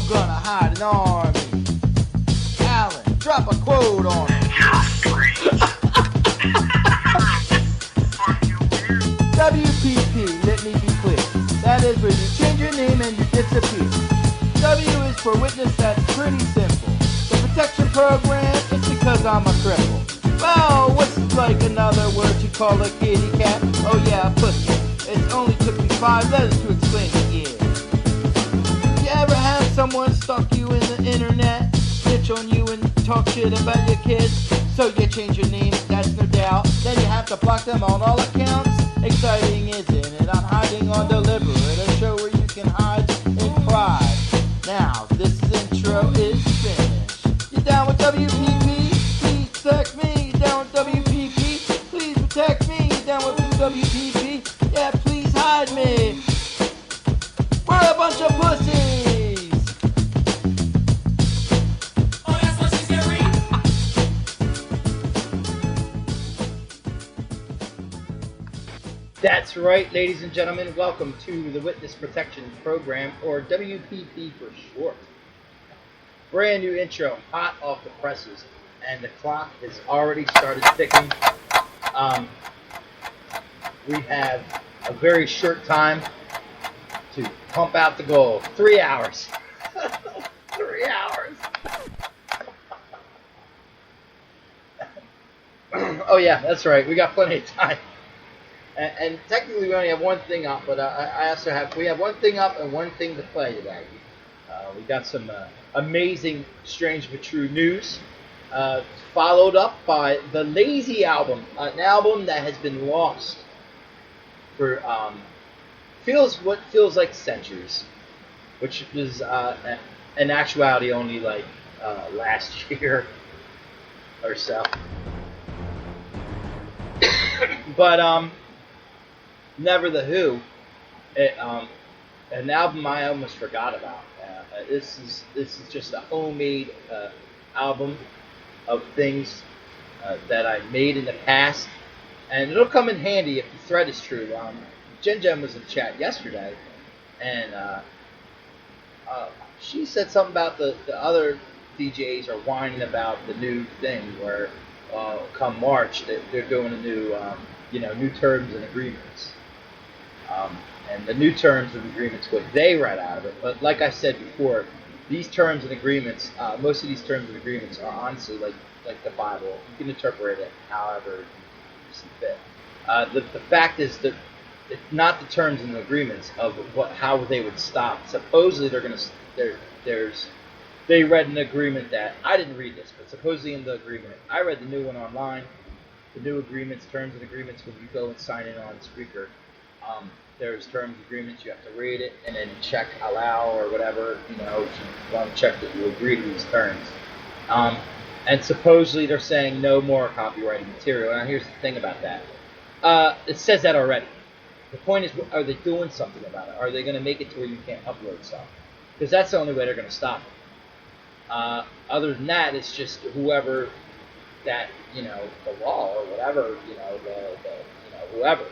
gonna hide an army? Alan, drop a quote on it. W.P.P, let me be clear. That is where you change your name and you disappear. W is for witness, that's pretty simple. The protection program, it's because I'm a cripple. Well, what's like another word you call a kitty cat? Oh yeah, pussy. It only took me 5 letters to explain it, yeah. You ever had someone stalk you in the internet, snitch on you and talk shit about your kids? So you change your name, that's no doubt. Then you have to block them on all accounts. Exciting, isn't it? I'm hiding on deliberate, a show where you can hide in pride. Now, this intro is finished. You down with W.P.P? Please protect me. You down with W.P.P? Please protect me. You down with W.P.P? Yeah, please hide me. We're a bunch of pussies. Oh, that's what she's gonna read. That's right, ladies and gentlemen. Welcome to the Witness Protection Program, or W.P.P for short. Brand new intro, hot off the presses, and the clock has already started ticking. We have a very short time to pump out the goal. 3 hours. 3 hours. Oh yeah, that's right. We got plenty of time. And technically we only have one thing up, but we have one thing up and one thing to play today. We got some amazing, strange but true news, followed up by the Lazy album, an album that has been lost for feels like centuries, which was in actuality only like last year or so. But Never the Who, an album I almost forgot about. This is just a homemade album of things that I made in the past, and it'll come in handy if the thread is true. Jen was in chat yesterday, and she said something about the other DJs are whining about the new thing where come March they're doing a new new terms and agreements. And the new terms and agreements, what they read out of it. But like I said before, these terms and agreements, most of these terms and agreements are honestly like the Bible. You can interpret it however you see fit. The fact is that it's not the terms and agreements of how they would stop. Supposedly they read an agreement that I didn't read this, but supposedly in the agreement, I read the new one online. The new agreements, terms and agreements, when you go and sign in on Spreaker. There's terms and agreements, you have to read it and then check allow or whatever, if you want to check that you agree to these terms. And supposedly they're saying no more copyrighted material. Now here's the thing about that. It says that already. The point is, are they doing something about it? Are they going to make it to where you can't upload stuff? Because that's the only way they're going to stop it. Other than that, it's just whoever that, the law or whatever, whoever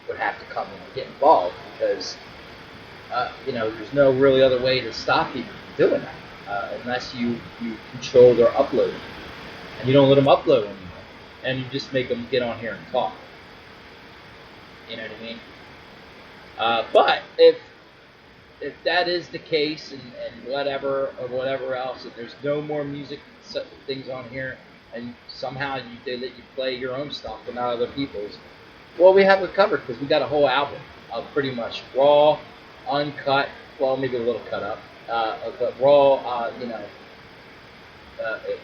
would have to come in and get involved because, there's no really other way to stop people from doing that unless you control their uploading. And you don't let them upload anymore. And you just make them get on here and talk. You know what I mean? But if that is the case and whatever else, if there's no more music things on here and somehow they let you play your own stuff but not other people's, well, we have it covered because we got a whole album of pretty much raw, uncut, well, maybe a little cut up, but raw,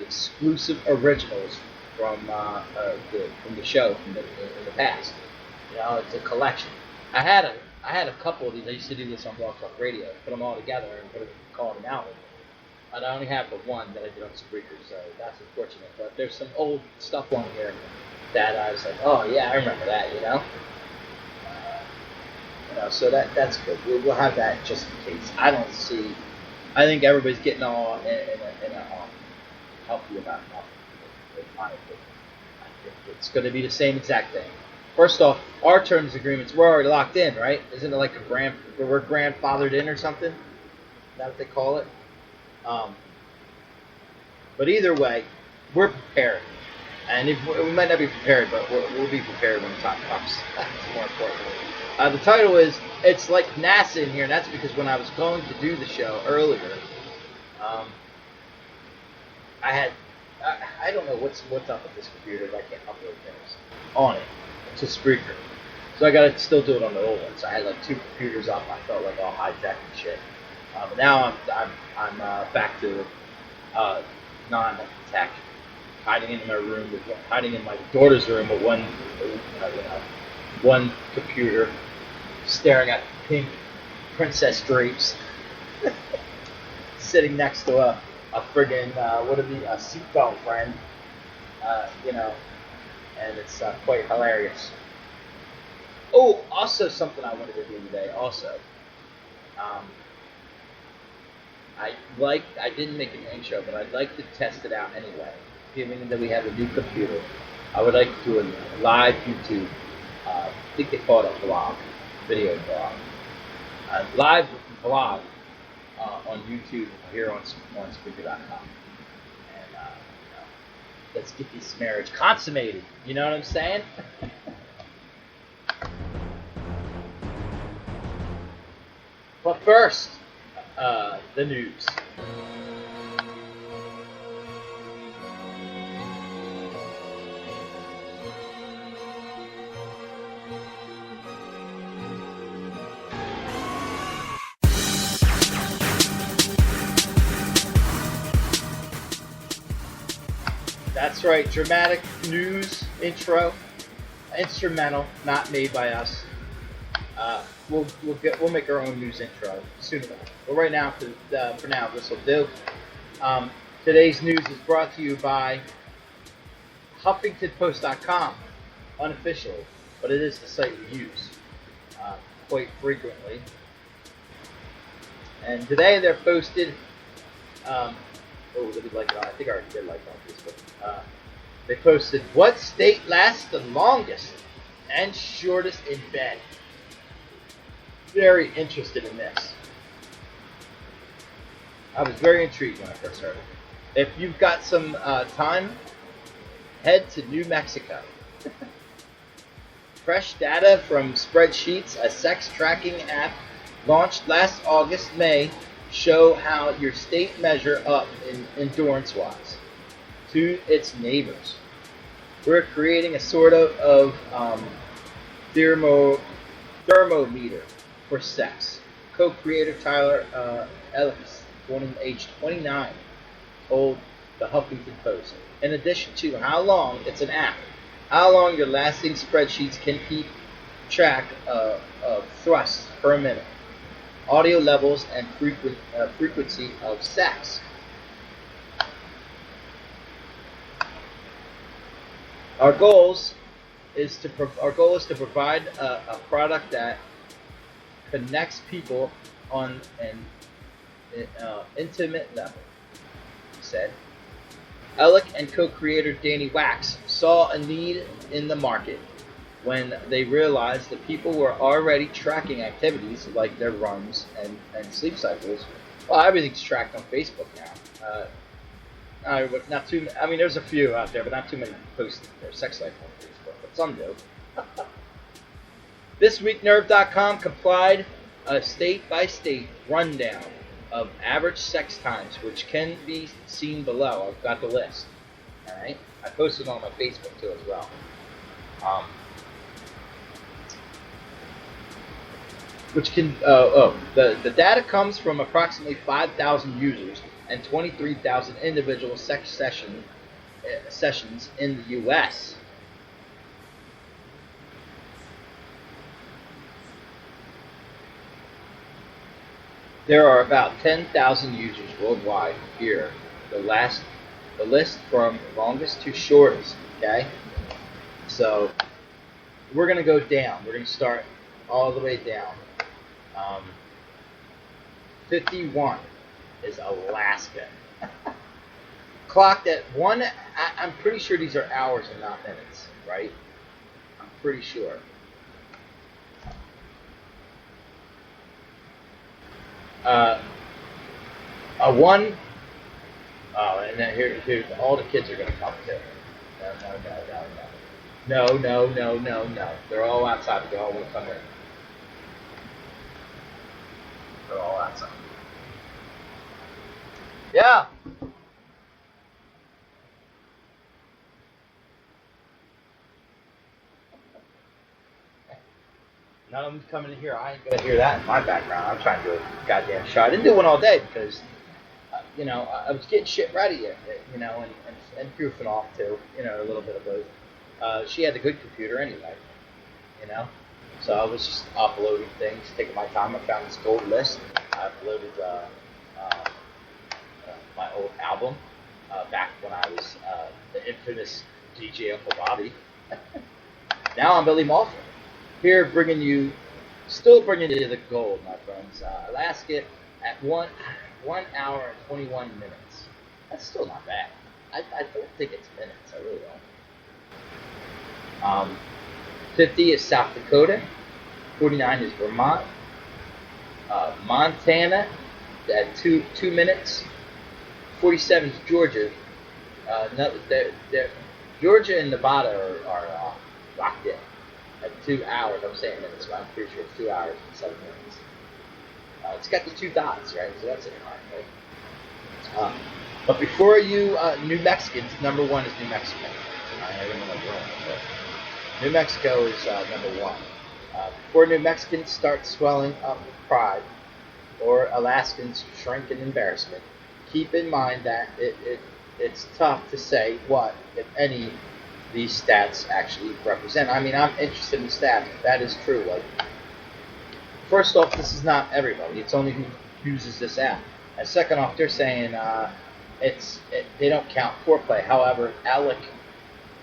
exclusive originals from the show in the past. It's a collection. I had a couple of these. I used to do this on Blog Talk Radio, put them all together and call it an album. And I only have the one that I did on Spreaker, so that's unfortunate. But there's some old stuff on here that I was like, oh yeah, I remember that, so that's good. We'll have that just in case. I think everybody's getting all in a healthy about it. It's going to be the same exact thing. First off, our terms and agreements, we're already locked in, right? Isn't it like we're grandfathered in or something? Is that what they call it? But either way, we're prepared. And if we might not be prepared, but we'll be prepared when the time comes. That's more important. The title is, it's like N.A.S.A in here, and that's because when I was going to do the show earlier, I don't know what's up with this computer, but I can't upload things on it to Spreaker. So I gotta still do it on the old one. So I had like 2 computers up. I felt like all high tech and shit. But now I'm back to non-tech, hiding in my room, hiding in my daughter's room with one computer, staring at pink princess drapes, sitting next to a friggin' a seatbelt friend, and it's quite hilarious. Oh, also something I wanted to do today. Also, I didn't make an intro, but I'd like to test it out anyway. Given that we have a new computer, I would like to do a live YouTube. I think they call it a vlog, video vlog, live vlog on YouTube here on Spreaker.com. And let's get this marriage consummated. You know what I'm saying? But first, the news. That's right, dramatic news intro, instrumental, not made by us. We'll make our own news intro soon enough. But right now, for now, this will do. Today's news is brought to you by HuffingtonPost.com, unofficially, but it is the site we use quite frequently. And today they're posted. Did we like it on? I think I already did like it on Facebook. They posted, what state lasts the longest and shortest in bed? Very interested in this. I was very intrigued when I first heard it. If you've got some time, head to New Mexico. Fresh data from Spreadsheets, a sex tracking app launched last August, May, show how your state measure up in endurance-wise to its neighbors. We're creating a sort of thermometer for sex. Co-creator Tyler Ellis, born age 29, told the Huffington Post. In addition to how long, it's an app, how long your lasting spreadsheets can keep track of thrusts per minute, audio levels, and frequency of sex. Our goal is to provide a product that connects people on an intimate level, he said. Ellick and co-creator Danny Wax saw a need in the market when they realized that people were already tracking activities like their runs and sleep cycles. Well, everything's tracked on Facebook now. Not too. I mean, there's a few out there, but not too many post their sex life on Facebook. But some do. ThisWeekNerve.com complied a state-by-state rundown of average sex times, which can be seen below. I've got the list. All right, I posted it on my Facebook too as well. Which can the data comes from approximately 5,000 users and 23,000 individual sex sessions in the U.S. There are about 10,000 users worldwide. Here, the list from longest to shortest. Okay, so we're gonna go down. We're gonna start all the way down. 51 is Alaska. Clocked at one. I'm pretty sure these are hours and not minutes, right? I'm pretty sure. A Oh, and then here, all the kids are going to come too. No, no, no, no, no. No, no, no, no, no. They're all outside. They all want to come in. They're all outside. Yeah. None of them's coming in here. I ain't gonna hear that in my background. I'm trying to do a goddamn show. I didn't do one all day because, I was getting shit ready, and goofing off too. A little bit of both. She had the good computer anyway, so I was just uploading things, taking my time. I found this gold list. I uploaded my old album back when I was the infamous DJ Uncle Bobby. Now I'm Billy Malfa. Here, still bringing you the gold, my friends. Alaska at 1 hour and 21 minutes. That's still not bad. I don't think it's minutes. I really don't. 50 is South Dakota. 49 is Vermont. Montana at 2 minutes. 47 is Georgia. Georgia and Nevada are locked in. At 2 hours, I'm saying minutes, but I'm pretty sure it's 2 hours and 7 minutes. It's got the 2 dots, right? So that's it, right? But before you, New Mexicans, number 1 is New Mexico. I don't know what you're on, but New Mexico is number 1. Before New Mexicans start swelling up with pride, or Alaskans shrink in embarrassment, keep in mind that it's tough to say what, if any, these stats actually represent. I mean, I'm interested in stats. That is true. Like, first off, this is not everybody. It's only who uses this app. And second off, they're saying they don't count foreplay. However, Alec,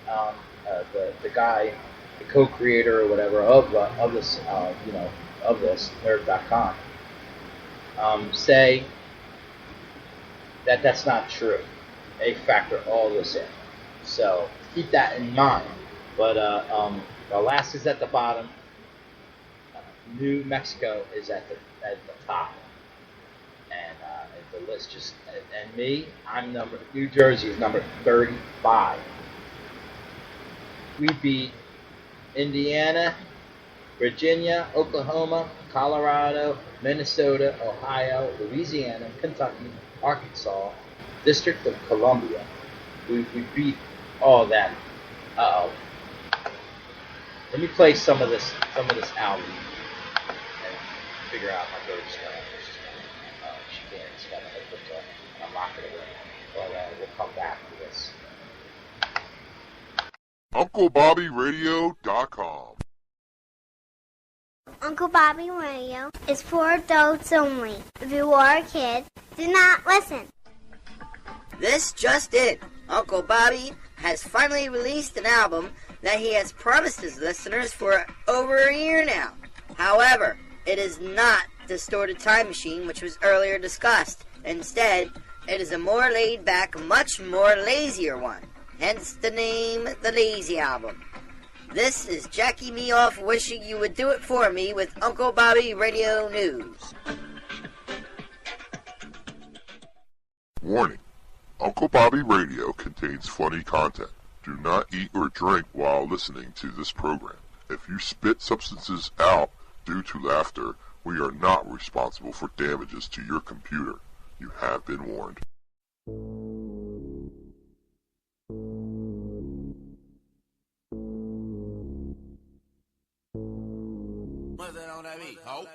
the guy, the co-creator or whatever of this, of this nerd.com, say that that's not true. They factor all this in. So keep that in mind. But Alaska's at the bottom. New Mexico is at the top, and the list just and me. New Jersey is number 35. We beat Indiana, Virginia, Oklahoma, Colorado, Minnesota, Ohio, Louisiana, Kentucky, Arkansas, District of Columbia. We beat all that. Let me play some of this album and figure out my go-to style. She can't. She's got a hook and I'm locking it away. But we'll come back to this. UncleBobbyRadio.com. Uncle Bobby Radio is for adults only. If you are a kid, do not listen. This just in. Uncle Bobby has finally released an album that he has promised his listeners for over a year now. However, it is not Distorted Time Machine, which was earlier discussed. Instead, it is a more laid-back, much more lazier one. Hence the name, The Lazy Album. This is Jackie Me Off wishing you would do it for me with Uncle Bobby Radio News. Warning. Uncle Bobby Radio contains funny content. Do not eat or drink while listening to this program. If you spit substances out due to laughter, we are not responsible for damages to your computer. You have been warned. What's that on that beat? Ho?